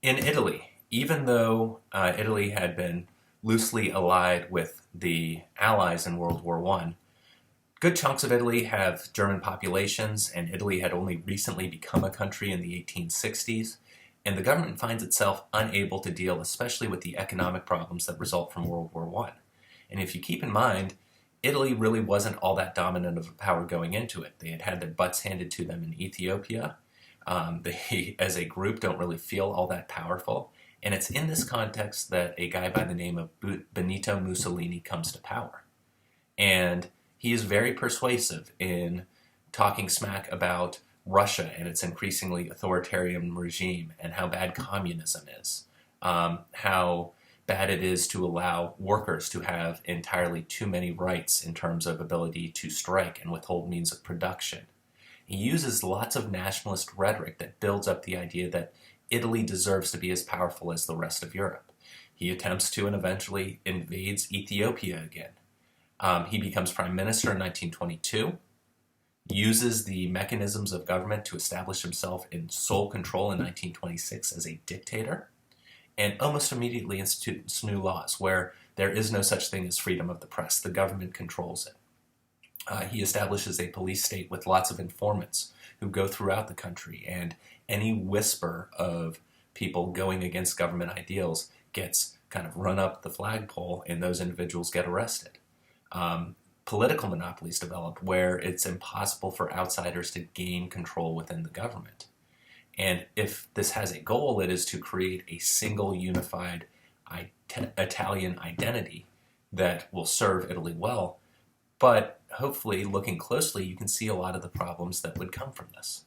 In Italy, even though Italy had been loosely allied with the Allies in World War I, good chunks of Italy have German populations, and Italy had only recently become a country in the 1860s, and the government finds itself unable to deal especially with the economic problems that result from World War I. And if you keep in mind, Italy really wasn't all that dominant of a power going into it. They had had their butts handed to them in Ethiopia. They, as a group, don't really feel all that powerful. And it's in this context that a guy by the name of Benito Mussolini comes to power. And he is very persuasive in talking smack about Russia and its increasingly authoritarian regime and how bad communism is, how bad it is to allow workers to have entirely too many rights in terms of ability to strike and withhold means of production. He uses lots of nationalist rhetoric that builds up the idea that Italy deserves to be as powerful as the rest of Europe. He attempts to and eventually invades Ethiopia again. He becomes prime minister in 1922, uses the mechanisms of government to establish himself in sole control in 1926 as a dictator, and almost immediately institutes new laws where there is no such thing as freedom of the press. The government controls it. He establishes a police state with lots of informants who go throughout the country, and any whisper of people going against government ideals gets kind of run up the flagpole, and those individuals get arrested. Political monopolies develop where it's impossible for outsiders to gain control within the government. And if this has a goal, it is to create a single unified Italian identity that will serve Italy well. But hopefully, looking closely, you can see a lot of the problems that would come from this.